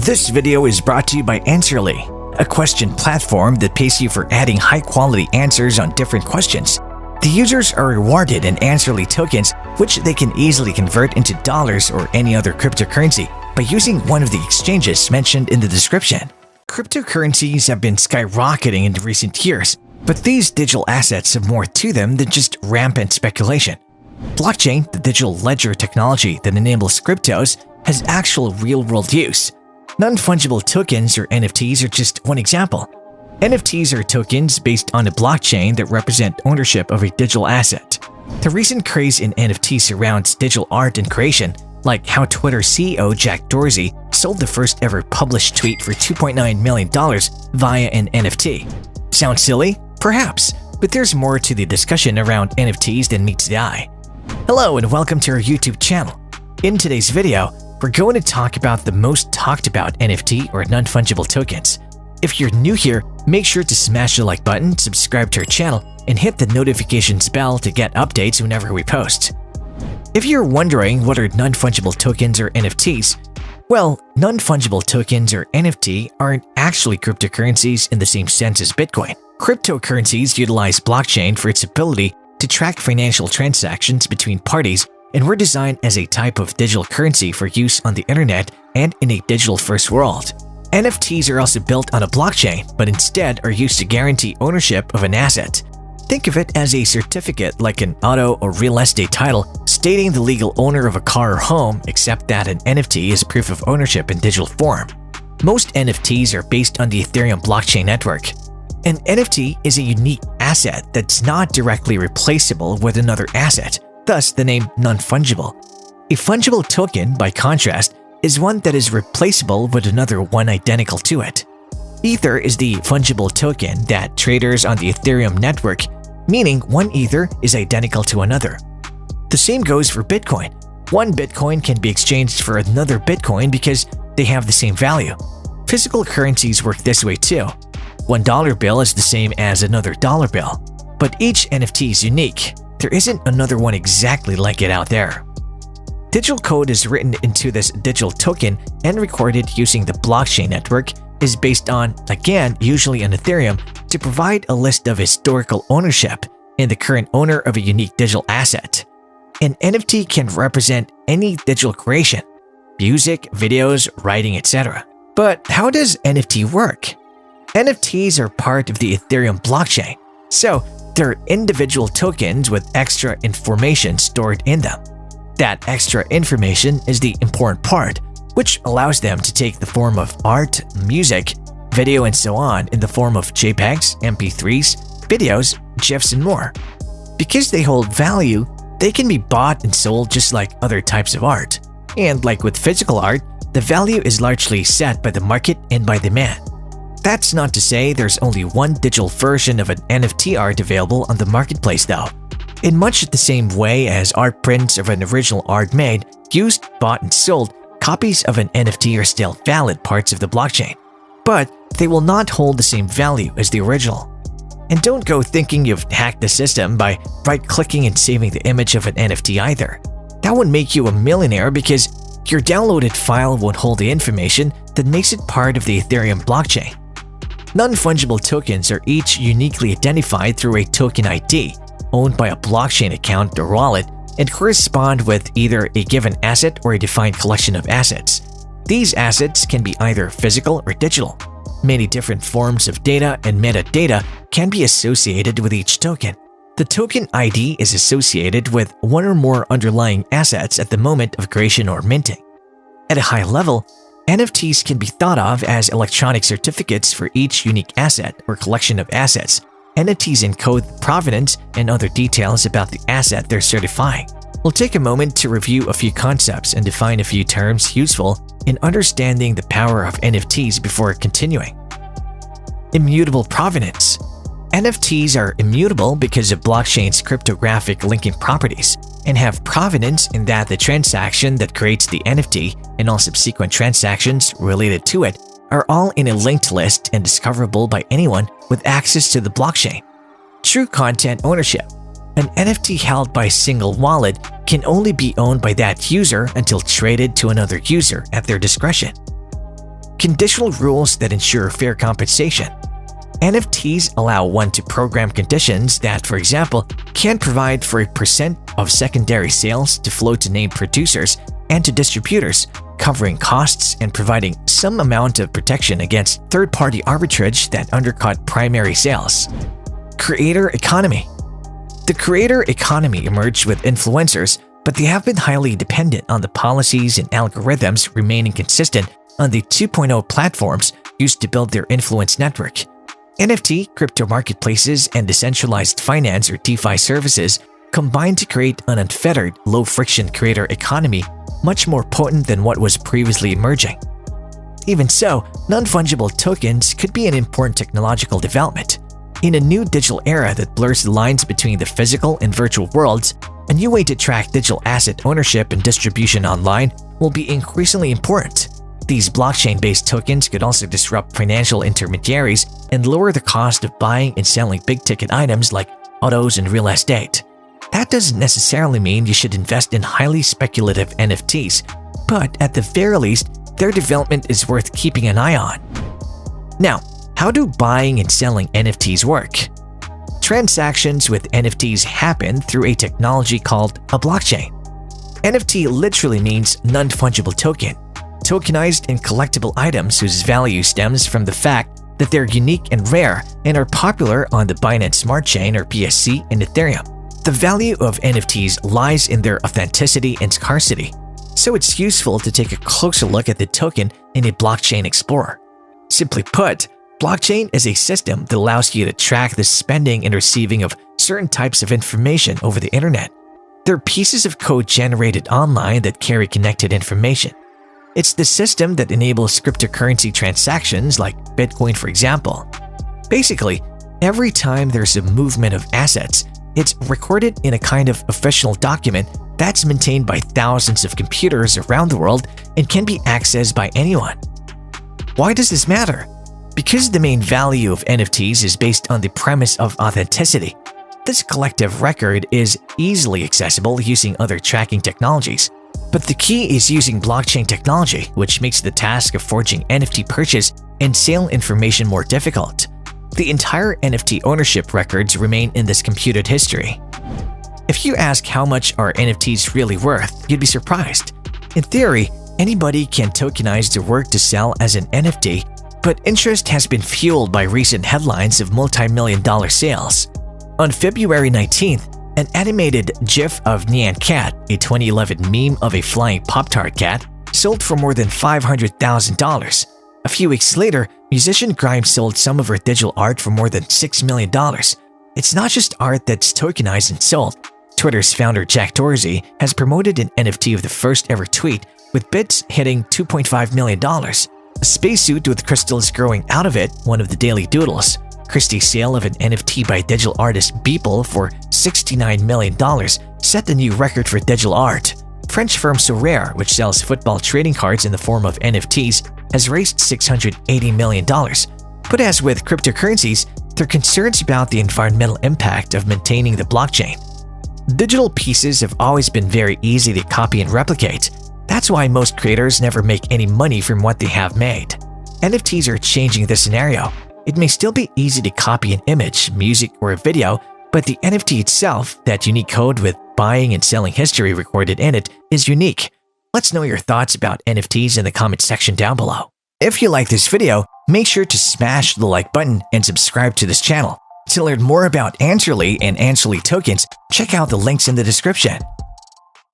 This video is brought to you by Answerly, a question platform that pays you for adding high-quality answers on different questions. The users are rewarded in Answerly tokens, which they can easily convert into dollars or any other cryptocurrency by using one of the exchanges mentioned in the description. Cryptocurrencies have been skyrocketing in recent years, but these digital assets have more to them than just rampant speculation. Blockchain, the digital ledger technology that enables cryptos, has actual real-world use. Non-fungible tokens or NFTs are just one example. NFTs are tokens based on a blockchain that represent ownership of a digital asset. The recent craze in NFTs surrounds digital art and creation, like how Twitter CEO Jack Dorsey sold the first ever published tweet for $2.9 million via an NFT. Sounds silly? Perhaps, but there's more to the discussion around NFTs than meets the eye. Hello and welcome to our YouTube channel. In today's video, we're going to talk about the most talked about NFT or non-fungible tokens. If you're new here, make sure to smash the like button, subscribe to our channel, and hit the notifications bell to get updates whenever we post. If you're wondering what are non-fungible tokens or NFTs, well, non-fungible tokens or NFT aren't actually cryptocurrencies in the same sense as Bitcoin. Cryptocurrencies utilize blockchain for its ability to track financial transactions between parties and were designed as a type of digital currency for use on the internet and in a digital-first world. NFTs are also built on a blockchain, but instead are used to guarantee ownership of an asset. Think of it as a certificate like an auto or real estate title stating the legal owner of a car or home, except that an NFT is proof of ownership in digital form. Most NFTs are based on the Ethereum blockchain network. An NFT is a unique asset that's not directly replaceable with another asset, thus the name non-fungible. A fungible token, by contrast, is one that is replaceable with another one identical to it. Ether is the fungible token that traders on the Ethereum network, meaning one Ether is identical to another. The same goes for Bitcoin. One Bitcoin can be exchanged for another Bitcoin because they have the same value. Physical currencies work this way too. $1 bill is the same as another dollar bill, but each NFT is unique. There isn't another one exactly like it out there. Digital code is written into this digital token and recorded using the blockchain network is based on, again, usually on Ethereum, to provide a list of historical ownership and the current owner of a unique digital asset. An NFT can represent any digital creation, music, videos, writing, etc. But how does NFT work? NFTs are part of the Ethereum blockchain, so they're individual tokens with extra information stored in them. That extra information is the important part, which allows them to take the form of art, music, video, and so on in the form of JPEGs, MP3s, videos, GIFs, and more. Because they hold value, they can be bought and sold just like other types of art. And like with physical art, the value is largely set by the market and by demand. That's not to say there's only one digital version of an NFT art available on the marketplace though. In much the same way as art prints of an original art made, used, bought, and sold, copies of an NFT are still valid parts of the blockchain. But they will not hold the same value as the original. And don't go thinking you've hacked the system by right-clicking and saving the image of an NFT either. That would make you a millionaire because your downloaded file won't hold the information that makes it part of the Ethereum blockchain. Non-fungible tokens are each uniquely identified through a token ID, owned by a blockchain account or wallet, and correspond with either a given asset or a defined collection of assets. These assets can be either physical or digital. Many different forms of data and metadata can be associated with each token. The token ID is associated with one or more underlying assets at the moment of creation or minting. At a high level, NFTs can be thought of as electronic certificates for each unique asset or collection of assets. NFTs encode the provenance and other details about the asset they're certifying. We'll take a moment to review a few concepts and define a few terms useful in understanding the power of NFTs before continuing. Immutable provenance. NFTs are immutable because of blockchain's cryptographic linking properties and have provenance in that the transaction that creates the NFT and all subsequent transactions related to it are all in a linked list and discoverable by anyone with access to the blockchain. True content ownership. An NFT held by a single wallet can only be owned by that user until traded to another user at their discretion. Conditional rules that ensure fair compensation. NFTs allow one to program conditions that, for example, can provide for a percent of secondary sales to flow to named producers and to distributors, covering costs and providing some amount of protection against third-party arbitrage that undercut primary sales. Creator economy. The creator economy emerged with influencers, but they have been highly dependent on the policies and algorithms remaining consistent on the 2.0 platforms used to build their influence network. NFT, crypto marketplaces, and decentralized finance or DeFi services combine to create an unfettered, low-friction creator economy much more potent than what was previously emerging. Even so, non-fungible tokens could be an important technological development. In a new digital era that blurs the lines between the physical and virtual worlds, a new way to track digital asset ownership and distribution online will be increasingly important. These blockchain-based tokens could also disrupt financial intermediaries and lower the cost of buying and selling big-ticket items like autos and real estate. That doesn't necessarily mean you should invest in highly speculative NFTs, but at the very least, their development is worth keeping an eye on. Now, how do buying and selling NFTs work? Transactions with NFTs happen through a technology called a blockchain. NFT literally means non-fungible token, tokenized and collectible items whose value stems from the fact that they're unique and rare and are popular on the Binance Smart Chain or BSC and Ethereum. The value of NFTs lies in their authenticity and scarcity, so it's useful to take a closer look at the token in a blockchain explorer. Simply put, blockchain is a system that allows you to track the spending and receiving of certain types of information over the internet. They're pieces of code generated online that carry connected information. It's the system that enables cryptocurrency transactions like Bitcoin, for example. Basically, every time there's a movement of assets, it's recorded in a kind of official document that's maintained by thousands of computers around the world and can be accessed by anyone. Why does this matter? Because the main value of NFTs is based on the premise of authenticity. This collective record is easily accessible using other tracking technologies. But the key is using blockchain technology, which makes the task of forging NFT purchase and sale information more difficult. The entire NFT ownership records remain in this computed history. If you ask how much are NFTs really worth, you'd be surprised. In theory, anybody can tokenize their work to sell as an NFT, but interest has been fueled by recent headlines of multi-million-dollar sales. On February 19th, an animated GIF of Nyan Cat, a 2011 meme of a flying Pop-Tart cat, sold for more than $500,000. A few weeks later, musician Grimes sold some of her digital art for more than $6 million. It's not just art that's tokenized and sold. Twitter's founder Jack Dorsey has promoted an NFT of the first ever tweet, with bids hitting $2.5 million. A spacesuit with crystals growing out of it, one of the daily doodles. Christie's sale of an NFT by digital artist Beeple for $69 million set the new record for digital art. French firm Sorare, which sells football trading cards in the form of NFTs, has raised $680 million. But as with cryptocurrencies, there are concerns about the environmental impact of maintaining the blockchain. Digital pieces have always been very easy to copy and replicate. That's why most creators never make any money from what they have made. NFTs are changing this scenario. It may still be easy to copy an image, music, or a video, but the NFT itself, that unique code with buying and selling history recorded in it, is unique. Let's know your thoughts about NFTs in the comment section down below. If you like this video, make sure to smash the like button and subscribe to this channel. To learn more about Answerly and Answerly tokens, check out the links in the description.